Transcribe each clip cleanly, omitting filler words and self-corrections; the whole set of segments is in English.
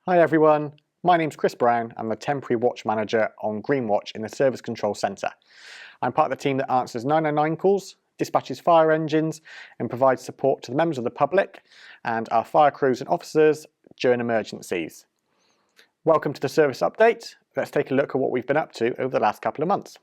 Hi everyone, my name's Chris Brown. I'm the Temporary Watch Manager on Greenwatch in the Service Control Centre. I'm part of the team that answers 999 calls, dispatches fire engines and provides support to the members of the public and our fire crews and officers during emergencies. Welcome to the service update. Let's take a look at what we've been up to over the last couple of months.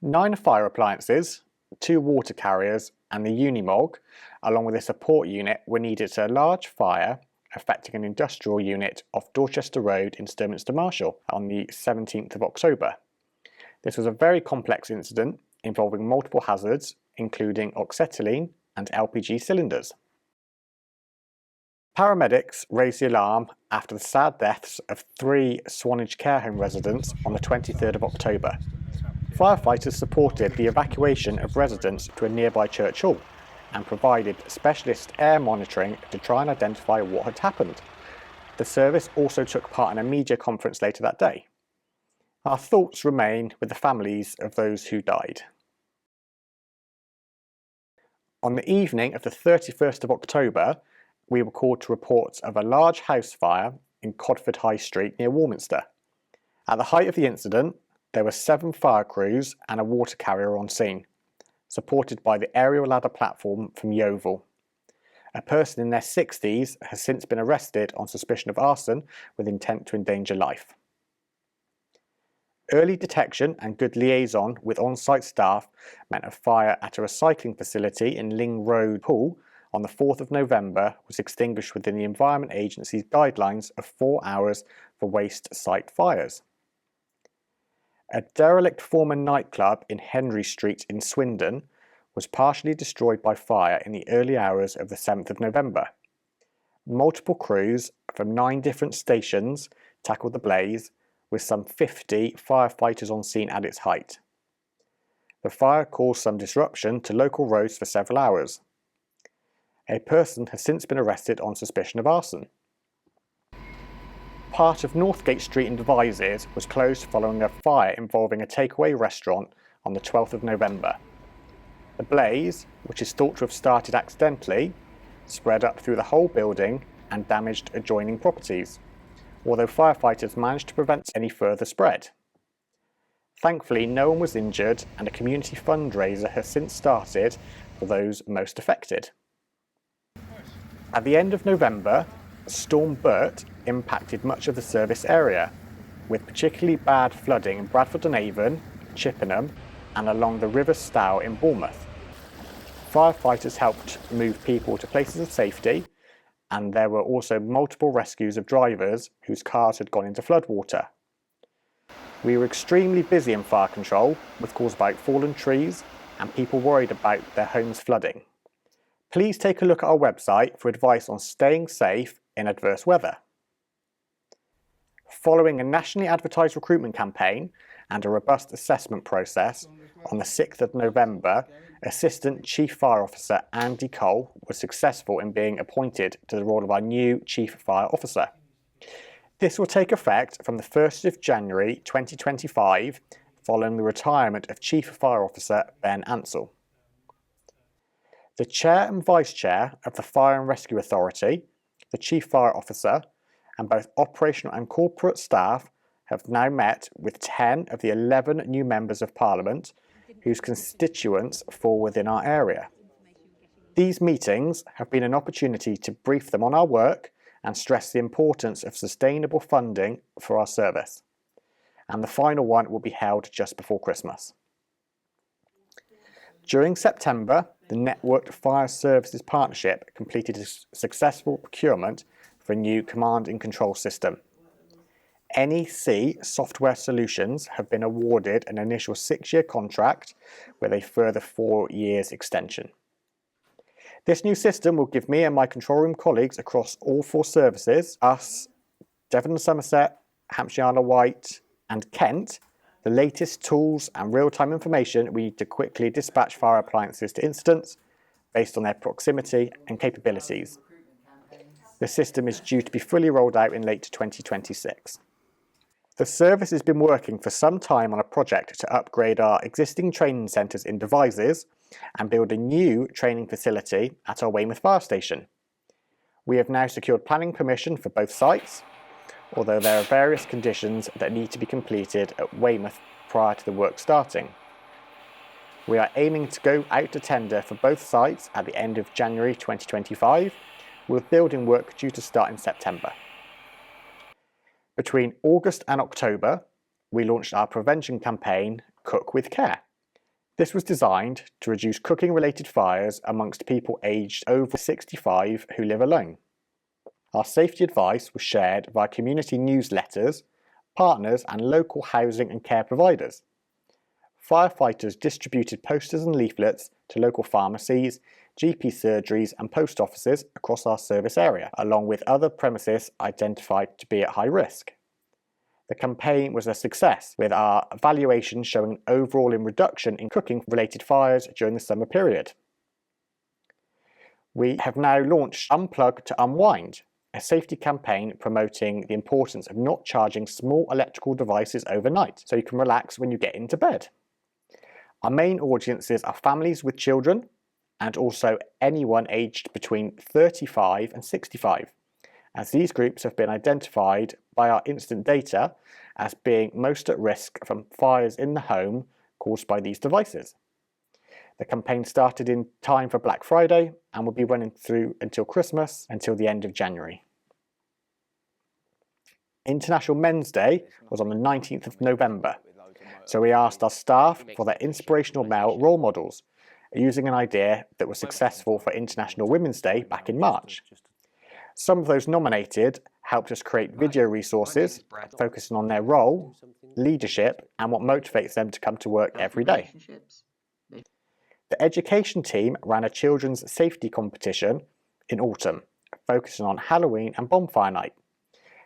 9 fire appliances, 2 water carriers and the Unimog, along with a support unit, were needed at a large fire affecting an industrial unit off Dorchester Road in Sturminster Marshall on the 17th of October. This was a very complex incident involving multiple hazards, including oxetylene and LPG cylinders. Paramedics raised the alarm after the sad deaths of 3 Swanage care home residents on the 23rd of October. Firefighters supported the evacuation of residents to a nearby church hall and provided specialist air monitoring to try and identify what had happened. The service also took part in a media conference later that day. Our thoughts remain with the families of those who died. On the evening of the 31st of October, we were called to reports of a large house fire in Codford High Street near Warminster. At the height of the incident, there were 7 fire crews and a water carrier on scene, supported by the aerial ladder platform from Yeovil. A person in their 60s has since been arrested on suspicion of arson with intent to endanger life. Early detection and good liaison with on-site staff meant a fire at a recycling facility in Ling Road Pool on the 4th of November was extinguished within the Environment Agency's guidelines of 4 hours for waste site fires. A derelict former nightclub in Henry Street in Swindon was partially destroyed by fire in the early hours of the 7th of November. Multiple crews from 9 different stations tackled the blaze, with some 50 firefighters on scene at its height. The fire caused some disruption to local roads for several hours. A person has since been arrested on suspicion of arson. Part of Northgate Street in Devizes was closed following a fire involving a takeaway restaurant on the 12th of November. The blaze, which is thought to have started accidentally, spread up through the whole building and damaged adjoining properties, although firefighters managed to prevent any further spread. Thankfully, no one was injured and a community fundraiser has since started for those most affected. At the end of November, Storm Bert impacted much of the service area, with particularly bad flooding in Bradford-on-Avon, Chippenham and along the River Stour in Bournemouth. Firefighters helped move people to places of safety, and there were also multiple rescues of drivers whose cars had gone into floodwater. We were extremely busy in fire control, with calls about fallen trees and people worried about their homes flooding. Please take a look at our website for advice on staying safe in adverse weather. Following a nationally advertised recruitment campaign and a robust assessment process, on the 6th of November, Assistant Chief Fire Officer Andy Cole was successful in being appointed to the role of our new Chief Fire Officer. This will take effect from the 1st of January 2025, following the retirement of Chief Fire Officer Ben Ansell. The Chair and Vice Chair of the Fire and Rescue Authority, the Chief Fire Officer, and both operational and corporate staff have now met with 10 of the 11 new members of Parliament whose constituents fall within our area. These meetings have been an opportunity to brief them on our work and stress the importance of sustainable funding for our service. And the final one will be held just before Christmas. During September, the Networked Fire Services Partnership completed a successful procurement for a new command and control system. NEC Software Solutions have been awarded an initial 6-year contract with a further 4 years extension. This new system will give me and my control room colleagues across all 4 services, us, Devon and Somerset, Hampshire Isle of Wight and Kent, the latest tools and real-time information we need to quickly dispatch fire appliances to incidents based on their proximity and capabilities. The system is due to be fully rolled out in late 2026. The service has been working for some time on a project to upgrade our existing training centres in Devizes and build a new training facility at our Weymouth Fire Station. We have now secured planning permission for both sites, although there are various conditions that need to be completed at Weymouth prior to the work starting. We are aiming to go out to tender for both sites at the end of January 2025, with building work due to start in September. Between August and October, we launched our prevention campaign, Cook with Care. This was designed to reduce cooking-related fires amongst people aged over 65 who live alone. Our safety advice was shared via community newsletters, partners and local housing and care providers. Firefighters distributed posters and leaflets to local pharmacies, GP surgeries and post offices across our service area, along with other premises identified to be at high risk. The campaign was a success, with our evaluation showing an overall reduction in cooking-related fires during the summer period. We have now launched Unplug to Unwind, a safety campaign promoting the importance of not charging small electrical devices overnight, so you can relax when you get into bed. Our main audiences are families with children and also anyone aged between 35 and 65, as these groups have been identified by our incident data as being most at risk from fires in the home caused by these devices. The campaign started in time for Black Friday and will be running through until Christmas, until the end of January. International Men's Day was on the 19th of November, so we asked our staff for their inspirational male role models, using an idea that was successful for International Women's Day back in March. Some of those nominated helped us create video resources focusing on their role, leadership, and what motivates them to come to work every day. The education team ran a children's safety competition in autumn, focusing on Halloween and bonfire night.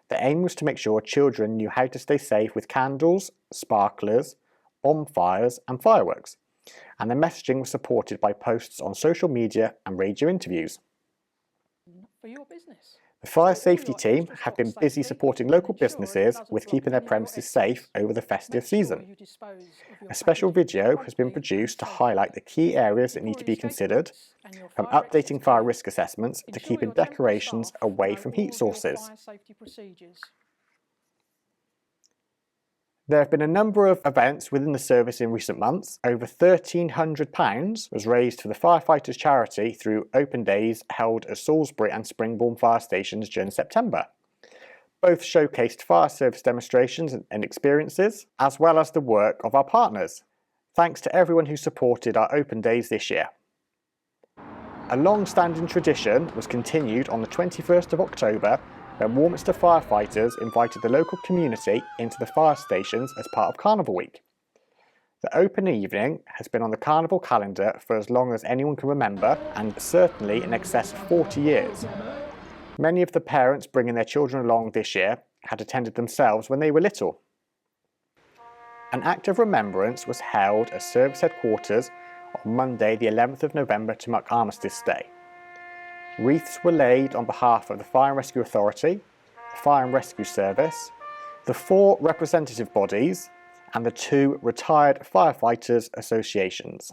The aim was to make sure children knew how to stay safe with candles, sparklers, bonfires and fireworks, and the messaging was supported by posts on social media and radio interviews. For your business. The fire safety team have been busy supporting local businesses with keeping their premises safe over the festive season. A special video has been produced to highlight the key areas that need to be considered, from updating fire risk assessments to keeping decorations away from heat sources. There have been a number of events within the service in recent months. Over £1,300 was raised for the firefighters charity through open days held at Salisbury and Springbourne fire stations during September. Both showcased fire service demonstrations and experiences, as well as the work of our partners. Thanks to everyone who supported our open days this year. A long-standing tradition was continued on the 21st of October when Warminster firefighters invited the local community into the fire stations as part of Carnival Week. The open evening has been on the Carnival calendar for as long as anyone can remember, and certainly in excess of 40 years. Many of the parents bringing their children along this year had attended themselves when they were little. An act of remembrance was held at service headquarters on Monday the 11th of November to mark Armistice Day. Wreaths were laid on behalf of the Fire and Rescue Authority, the Fire and Rescue Service, the 4 representative bodies, and the 2 retired firefighters associations.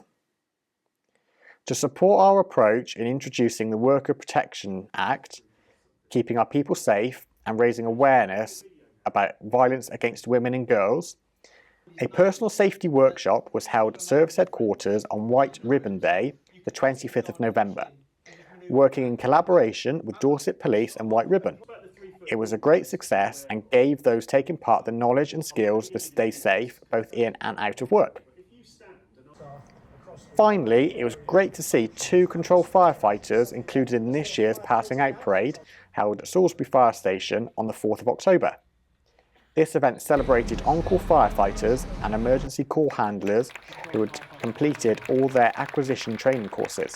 To support our approach in introducing the Worker Protection Act, keeping our people safe and raising awareness about violence against women and girls, a personal safety workshop was held at service headquarters on White Ribbon Day, the 25th of November. Working in collaboration with Dorset Police and White Ribbon. It was a great success and gave those taking part the knowledge and skills to stay safe both in and out of work. Finally, it was great to see 2 control firefighters included in this year's Passing Out Parade held at Salisbury Fire Station on the 4th of October. This event celebrated on-call firefighters and emergency call handlers who had completed all their acquisition training courses.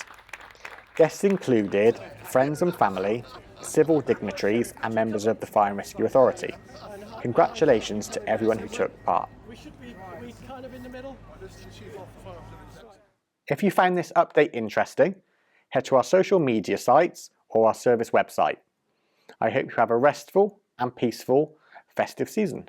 Guests included friends and family, civil dignitaries and members of the Fire and Rescue Authority. Congratulations to everyone who took part. If you found this update interesting, head to our social media sites or our service website. I hope you have a restful and peaceful festive season.